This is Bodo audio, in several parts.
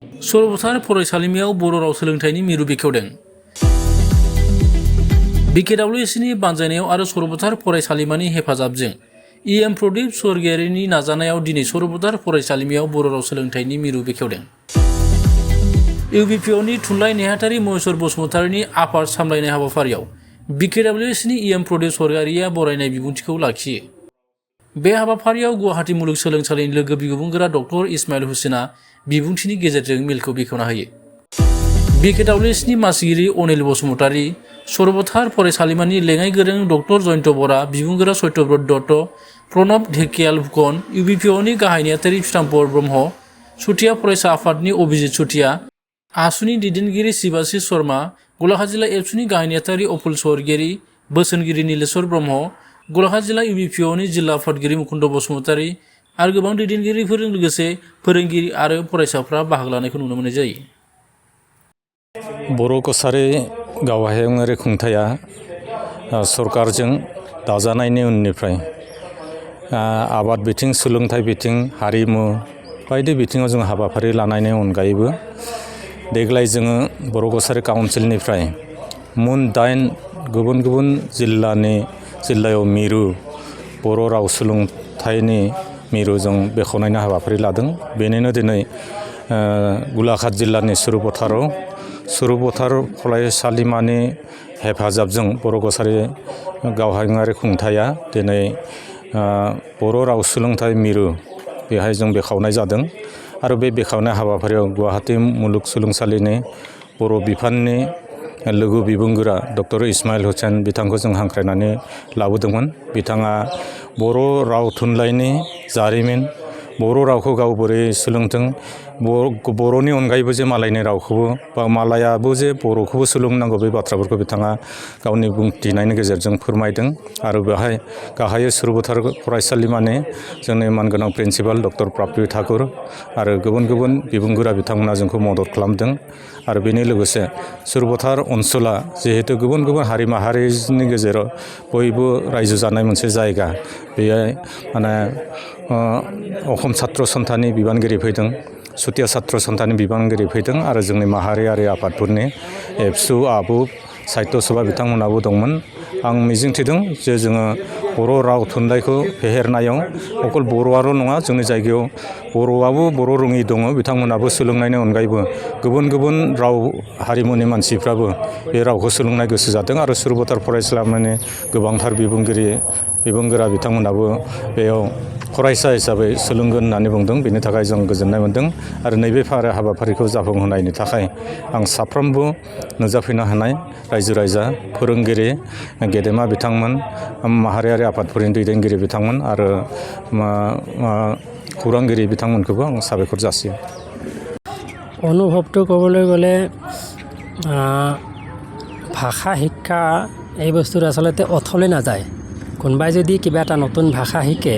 सरबथार फरायसालिमायाव बर' राव सोलोंथाइनि मिरु बेखेवदों। बिकेडब्लिउएसनि बानजायनायाव आरो सरबथार फरायसालिमानि हेफाजाबजों इएम प्रदीप स्वर्गियारिनि नाजानायाव दिनै सरबथार फरायसालिमायाव बर' राव सोलोंथाइनि मिरु बेखेवदों। इउबिपिअनि थुनलाइ नेहाथारि महेश्वर बसुमतारिनि आफाद सामलायनाय हाबाफारियाव बिकेडब्लिउएसनि इएम प्रदीप स्वर्गियारिया बरायनाय बिबुंथिखौ लाखियो। बे हाबाफारियाव गुवाहाटी मुलुगसोलोंसालिनि लोगो बिबुंगोरा डक्टर इस्माइल हुसैना बिबुंथिनि गेजेरजों मेलखौ बेखेवना होयो। बिकेडब्लिउएसनि मासिगिरि अनिल बसुमतारी, सरबथार फरायसालिमानि लेङाइ गोरों डक्टर जयन्त बरा, बिबुंगोरा सत्यव्रत दत्त, प्रणब ढेकियाल फुकन, इउबिपिअनि गाहाय नेहाथारि पीताम्बर ब्रह्म, चुटिया फरायसा आफादनि अभिजित चुटिया, आसुनि दैदेनगिरि शिबाशिष शर्मा, गलाघाट जिल्ला एबसुनि गाहाय नेहाथारि अपुल स्वर्गियारि, बोसोनगिरि नीलेश्वर ब्रह्म, गलाघाट जिल्ला इउबिपिअनि जिल्ला आफादगिरि मुकुन्द बसुमतारी आरो गोबां दैदेनगिरिफोरजों लोगोसे फोरोंगिरि आरो फरायसाफ्रा बाहागो लानायखौ नुनो मोननाय जायो। बर' कछारी गावहायुङारि खुंथाया सरकारजों दाजानायनि उननिफ्राय आबाद बिथिं, सोलोंथाइ बिथिं, हारिमु बायदि बिथिङाव जों हाबाफारि लानायनि अनगायैबो देग्लाय जोङो बर' कछारी काउन्सिलनिफ्राय मोन 8 गुबुन गुबुन जिल्लायाव मिरु बर' राव सोलोंथाइनि मिरु जों बेखेवनायनि हाबाफारि लादों। बेनिनो दिनै गलाघाट जिल्लानि सुरुपथार फरायसालिमानि हेफाजाबजों बर' कछारी गावहायुङारि खुंथाया दिनै बर' राव सोलोंथाइ मिरु बेहाय जों बेखेवनाय जादों आरो बे बेखेवनाय हाबाफारियाव गुवाहाटी मुलुगसोलोंसालिनि बर' बिफाननि लोगो बिबुंगोरा डक्टर इस्माइल हुसैन बिथांखौ जों हांख्रायनानै लाबोदोंमोन। बिथाङा बर' राव थुनलाइनि जारिमिन, बर' रावखौ गाव बोरै सोलोंथों, बर'नि अनगायैबो जे मालायनि रावखौबो बा मालायाबो जे बर'खौबो सोलोंनांगौ बे बाथ्राफोरखौ बिथाङा गावनि बुंथिनायनि गेजेरजों फोरमायदों आरो बेहाय गाहायै सुरुपथार फरायसालिमानि जोंनि मानगोनां प्रिन्सिपाल डक्टर प्राप्ति ठाकुर आरो गुबुन गुबुन बिबुंगोरा बिथांमोना जोंखौ मदद खालामदों आरो बेनि लोगोसे सुरुपथार ओनसोला जिहेतु गुबुन गुबुन हारि माहारिनि गेजेराव बयबो रायजो जानाय मोनसे जायगा, बेहाय माने अखम छात्र सन्थाननि बिबानगिरि फैदों, चुटिया छात्र सन्थाननि बिबानगिरि फैदों आरो जोंनि माहारियारि आफादफोरनि एबसु, आबुब, साहित्य सभा बिथांमोनाबो दंमोन। आं मिजिंथिदों जे जोङो बर' राव थुनलाइखौ फेहेरनायाव अकल बर'आल' नङा, जोंनि जायगायाव बर'आबो बर' रोङि दङ, बिथांमोनाबो सोलोंनायनि अनगायैबो गुबुन गुबुन राव हारिमुनि मानसिफ्राबो बे रावखौ सोलोंनाय गोसो जादों आरो सुरुपथार फरायसालिमानि गोबांथार बिबुंगोरा बिथांमोनाबो बेयाव फरायसा हिसाबै सोलोंगोन होननानै बुंदों। बेनि थाखाय जों गोजोननाय मोन्दों आरो नैबे हाबाफारिखौ जाफुंहोनायनि थाखाय आं साफ्रोमबो नुजाफैनो हानाय रायजो राजा, फोरोंगिरि, गेदेमा बिथांमोन, माहारियारि आफादफोरनि दैदेनगिरि बिथांमोन आरो खौरांगिरि बिथांमोनखौबो आं साबायखर जासियो। অনুভৱটো ক'বলৈ গ'লে ভাষা শিক্ষা এই বস্তুটো আচলতে অথলে নাযায়। কোনোবাই যদি কিবা এটা নতুন ভাষা শিকে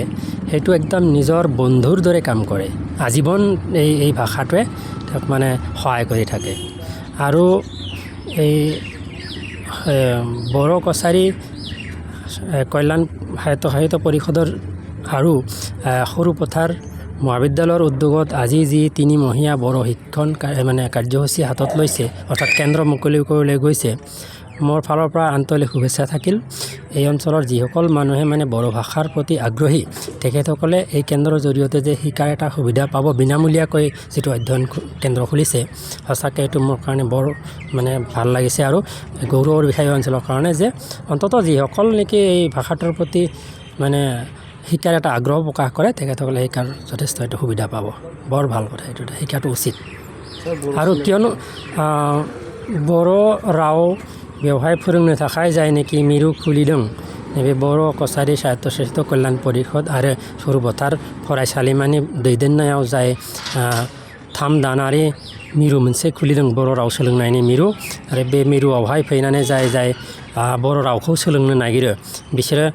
সেইটো একদম নিজৰ বন্ধুৰ দৰে কাম কৰে। আজীৱন এই ভাষাটোৱে তাক মানে সহায় কৰি থাকে আৰু এই বড়ো কছাৰী কল্যাণ সাহিত্য পৰিষদৰ আৰু সৰুপথাৰ মহাবিদ্যালয়ৰ উদ্যোগত আজি যি 3 মহীয়া বড়ো শিক্ষণ মানে কাৰ্যসূচী হাতত লৈছে, অৰ্থাৎ কেন্দ্ৰ মুকলি কৰিবলৈ গৈছে, মোৰ ফালৰ পৰা আন্তৰিক শুভেচ্ছা থাকিল। এই অঞ্চলৰ যিসকল মানুহে মানে বড়ো ভাষাৰ প্ৰতি আগ্ৰহী তেখেতসকলে এই কেন্দ্ৰৰ জৰিয়তে যে শিকাৰ এটা সুবিধা পাব, বিনামূলীয়াকৈ যিটো অধ্যয়ন কেন্দ্ৰ খুলিছে, সঁচাকৈ এইটো মোৰ কাৰণে বৰ মানে ভাল লাগিছে আৰু গৌৰৱৰ বিষয় অঞ্চলৰ কাৰণে যে অন্ততঃ যিসকল নেকি এই ভাষাটোৰ প্ৰতি মানে শিকাৰ এটা আগ্ৰহ প্ৰকাশ কৰে তেখেতসকলে শিকাৰ যথেষ্ট এটা সুবিধা পাব। বৰ ভাল কথা, এইটো শিকাটো উচিত। আৰু কিয়নো बर' राव बेवहाय फोरोंनो थाखाय जायनोखि मिरु खुलिदों नैबे बर' कछारी साहित्य साहित्य कल्याण परिषद आरो सुरुपथार फरायसालिमानि दैदेननायाव जाय 3 दानारि मिरु मोनसे खुलिदों बर' राव सोलोंनायनि मिरु आरो बे मिरुआवहाय फैनानै जाय बर' रावखौ सोलोंनो नागिरो बिसोरो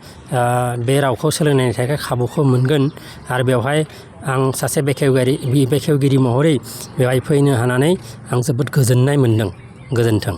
बे रावखौ सोलोंनायनि थाखाय खाबुखौ मोनगोन आरो बेवहाय आं सासे बेखेवगिरि महरै बेवहाय फैनो हानानै आं जोबोद गोजोननाय मोन्दों। गोजोन्थों।